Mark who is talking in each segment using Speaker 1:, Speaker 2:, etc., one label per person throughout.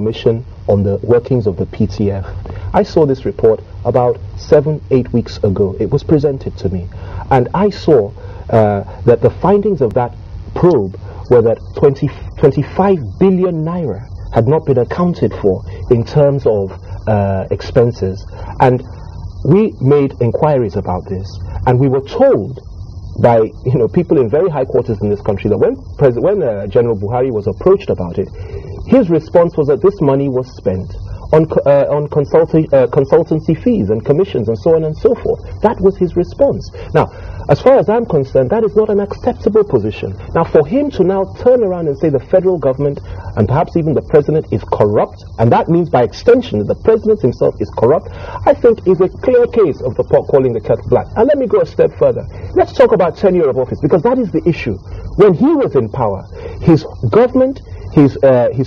Speaker 1: Commission on the workings of the PTF. I saw this report about 7-8 weeks ago. It was presented to me, and I saw that the findings of that probe were that 25 billion naira had not been accounted for in terms of expenses, and we made inquiries about this, and we were told by people in very high quarters in this country that when General Buhari was approached about it, his response was that this money was spent on consultancy fees and commissions and so on and so forth. That was his response. Now, as far as I'm concerned, that is not an acceptable position. Now, for him to now turn around and say the federal government and perhaps even the president is corrupt, and that means by extension that the president himself is corrupt, I think is a clear case of the pot calling the kettle black. And let me go a step further. Let's talk about tenure of office, because that is the issue. When he was in power, his government, his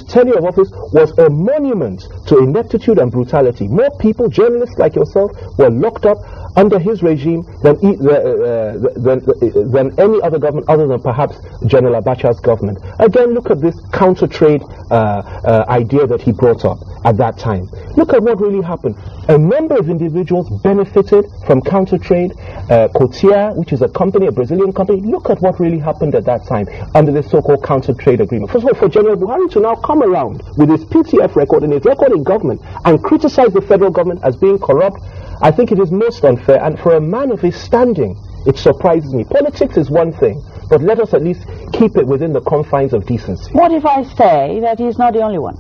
Speaker 1: tenure of office was a monument to ineptitude and brutality. More people, journalists like yourself, were locked up under his regime than any other government, other than perhaps General Abacha's government. Again, look at this counter-trade idea that he brought up at that time. Look at what really happened. A number of individuals benefited from counter-trade. Cotia, which is a company, a Brazilian company, look at what really happened at that time under this so-called counter-trade agreement. First of all, for General Buhari to now come around with his PTF record and his record in government and criticize the federal government as being corrupt, I think it is most unfair, and for a man of his standing, it surprises me. Politics is one thing, but let us at least keep it within the confines of decency.
Speaker 2: What if I say that he's not the only one?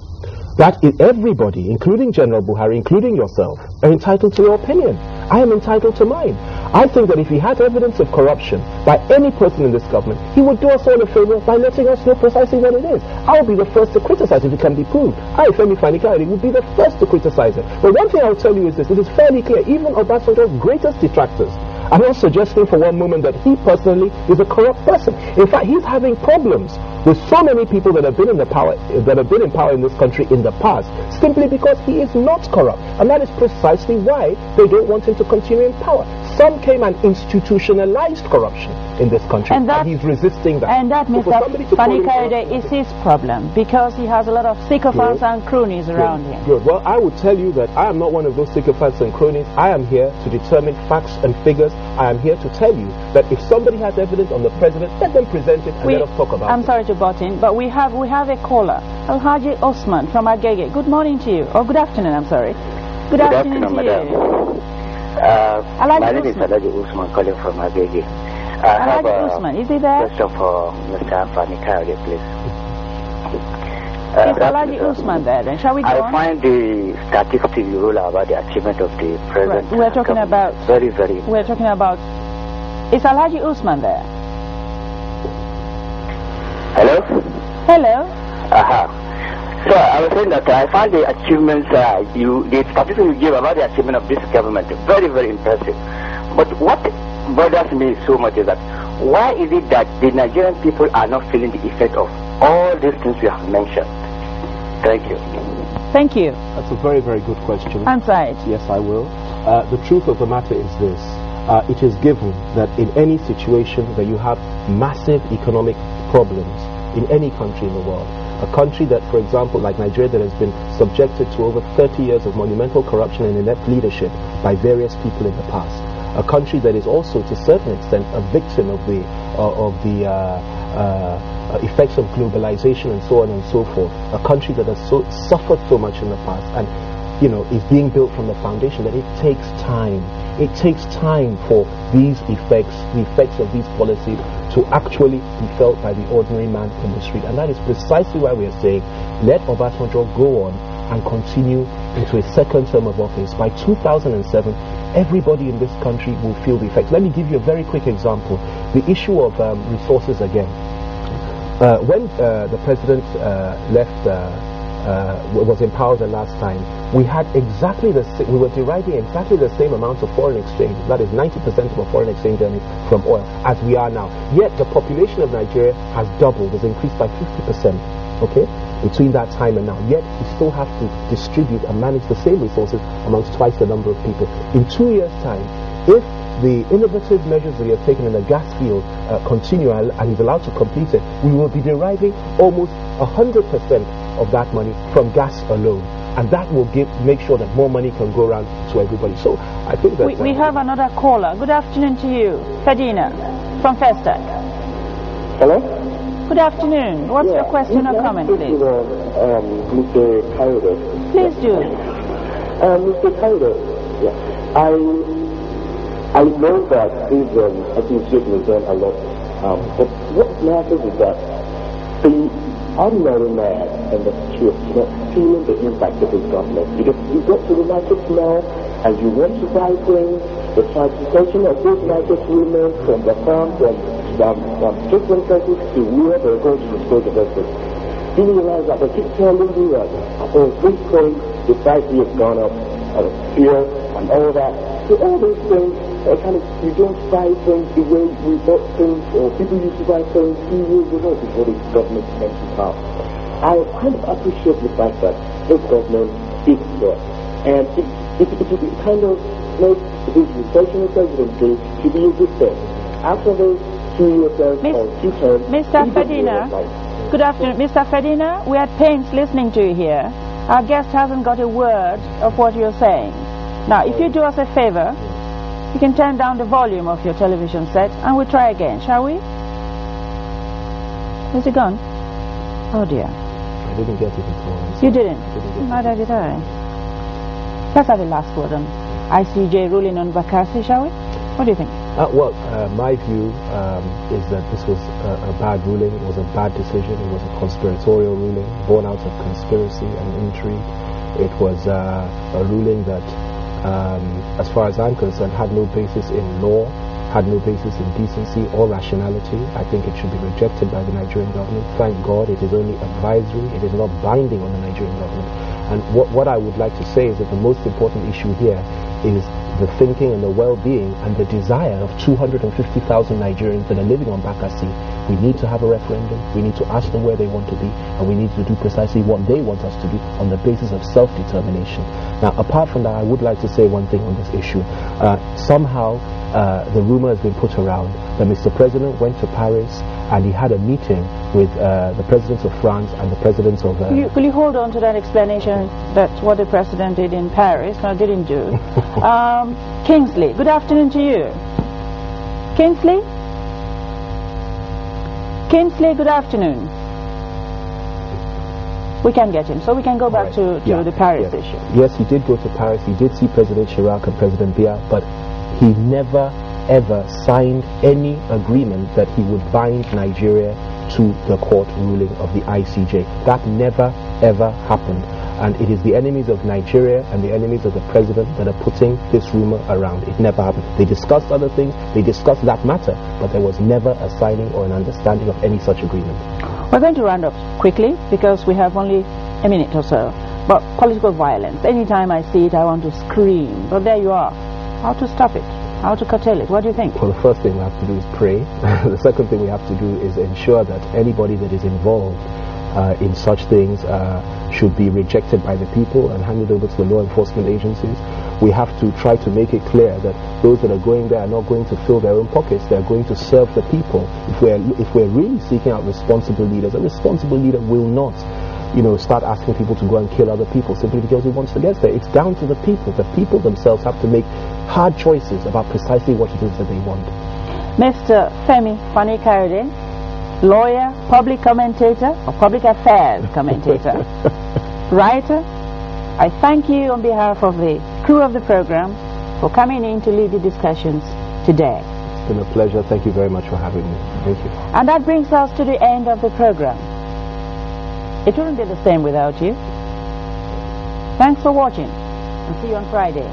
Speaker 1: That is, everybody, including General Buhari, including yourself, are entitled to your opinion. I am entitled to mine. I think that if he had evidence of corruption by any person in this government, he would do us all a favor by letting us know precisely what it is. I'll be the first to criticize if it can be proved. I, Femi Fani-Kayode, would be the first to criticize it. But one thing I'll tell you is this: it is fairly clear, even Obasanjo's greatest detractors are not suggesting for one moment that he personally is a corrupt person. In fact, he's having problems with so many people that have been in power in this country in the past, simply because he is not corrupt, and that is precisely why they don't want him to continue in power. Some came and institutionalized corruption in this country, and he's resisting that.
Speaker 2: And that, Mr. Fani-Kayode, is his problem, because he has a lot of sycophants and cronies around him.
Speaker 1: Good. Well, I would tell you that I am not one of those sycophants and cronies. I am here to determine facts and figures. I am here to tell you that if somebody has evidence on the president, let them present it and let us talk about it.
Speaker 2: I'm sorry to butt in, but we have a caller, Alhaji Osman from Agege. Good morning to you, or good afternoon, I'm sorry. Good afternoon to you.
Speaker 3: My name is Alhaji Usman, calling from Agege.
Speaker 2: Alhaji Usman, is he there?
Speaker 3: Question for Mr. Fani-Kayode, please.
Speaker 2: Is Alhaji Usman there? Then shall we go on?
Speaker 3: I find the statistics you rule about the achievement of the president.
Speaker 2: Right. We're talking about
Speaker 3: very.
Speaker 2: We're talking about. Is Alhaji Usman there?
Speaker 3: Hello.
Speaker 2: Hello.
Speaker 3: So I was saying that I find the achievements the statistics you give about the achievement of this government very, very impressive. But what bothers me so much is that why is it that the Nigerian people are not feeling the effect of all these things we have mentioned? Thank you.
Speaker 2: Thank you.
Speaker 1: That's a very, very good question.
Speaker 2: Answer it.
Speaker 1: Yes, I will. The truth of the matter is this. It is given that in any situation that you have massive economic problems in any country in the world, a country that, for example, like Nigeria, that has been subjected to over 30 years of monumental corruption and inept leadership by various people in the past, a country that is also, to a certain extent, a victim of the effects of globalization and so on and so forth, a country that has suffered so much in the past and is being built from the foundation that it takes time. It takes time for these effects, the effects of these policies, to actually be felt by the ordinary man in the street. And that is precisely why we are saying, let Obasanjo go on and continue into a second term of office. By 2007, everybody in this country will feel the effects. Let me give you a very quick example. The issue of resources again. When the president was in power the last time, we had we were deriving exactly the same amount of foreign exchange, that is 90% of our foreign exchange earnings from oil, as we are now. Yet the population of Nigeria has doubled, has increased by 50%, okay, between that time and now. Yet we still have to distribute and manage the same resources amongst twice the number of people. In 2 years' time, if the innovative measures that we have taken in the gas field continue and is allowed to complete it, we will be deriving almost 100% of that money from gas alone. And that will make sure that more money can go around to everybody. So I think that...
Speaker 2: We have another caller. Good afternoon to you. Fedina from Festac.
Speaker 4: Hello?
Speaker 2: Good afternoon. What's your question or comment, please?
Speaker 4: Mr. Kayode.
Speaker 2: Please do.
Speaker 4: Mr. Kayode, I know that this administration has done a lot, but what matters is that the ordinary man and the street not feeling the impact of his government. Because you go to the markets now and you want to buy things, the transportation of those market women from the farm, from different places to where they're going to dispose of everything. You realize that they keep telling you that, oh, this thing, the price has gone up, fuel and all that. So all these things, you don't buy things the way we bought things, or people used to buy things 2 years ago before the government came to power. I kind of appreciate the fact that this government is there. And it kind of makes this rotational presidency to be a good thing. After those 2 years or 2 terms...
Speaker 2: Mr. Fedina, good afternoon. Mr. Fedina, we had pains listening to you here. Our guest hasn't got a word of what you're saying. Now, if you do us a favor, you can turn down the volume of your television set and we'll try again, shall we? Is it gone? Oh dear.
Speaker 1: I didn't get it before.
Speaker 2: You didn't? Neither did I. Let's have the last word on ICJ ruling on Bakassi, shall we? What do you think?
Speaker 1: My view is that this was a bad ruling. It was a bad decision. It was a conspiratorial ruling, born out of conspiracy and intrigue. It was a ruling that, as far as I'm concerned, had no basis in law, had no basis in decency or rationality. I think it should be rejected by the Nigerian government. Thank God it is only advisory. It is not binding on the Nigerian government. And what I would like to say is that the most important issue here is the thinking and the well-being and the desire of 250,000 Nigerians that are living on Bakassi. We need to have a referendum. We need to ask them where they want to be, and we need to do precisely what they want us to do on the basis of self-determination. Now, apart from that, I would like to say one thing on this issue. Somehow, the rumor has been put around that Mr. President went to Paris and he had a meeting with the presidents of France and the presidents of...
Speaker 2: Could you hold on to that explanation that what the president did in Paris, no, didn't do? Kingsley, good afternoon to you. Kingsley? Kingsley, good afternoon. We can get him, so we can go back to the Paris issue.
Speaker 1: Yes, he did go to Paris. He did see President Chirac and President Biya, but he never ever signed any agreement that he would bind Nigeria to the court ruling of the ICJ. That never ever happened. And it is the enemies of Nigeria and the enemies of the president that are putting this rumor around. It never happened. They discussed other things, they discussed that matter, but there was never a signing or an understanding of any such agreement.
Speaker 2: We're going to round up quickly because we have only a minute or so. But political violence, anytime I see it I want to scream. But there you are. How to stop it? How to curtail it? What do you think?
Speaker 1: Well, the first thing we have to do is pray. The second thing we have to do is ensure that anybody that is involved in such things should be rejected by the people and handed over to the law enforcement agencies. We have to try to make it clear that those that are going there are not going to fill their own pockets. They're going to serve the people. If we're really seeking out responsible leaders, a responsible leader will not, start asking people to go and kill other people simply because he wants to get there. It's down to the people. The people themselves have to make hard choices about precisely what it is that they want.
Speaker 2: Mr. Femi Fani-Kayode, lawyer, public commentator, or public affairs commentator, writer, I thank you on behalf of the crew of the program for coming in to lead the discussions today.
Speaker 1: It's been a pleasure. Thank you very much for having me. Thank you.
Speaker 2: And that brings us to the end of the program. It wouldn't be the same without you. Thanks for watching, and see you on Friday.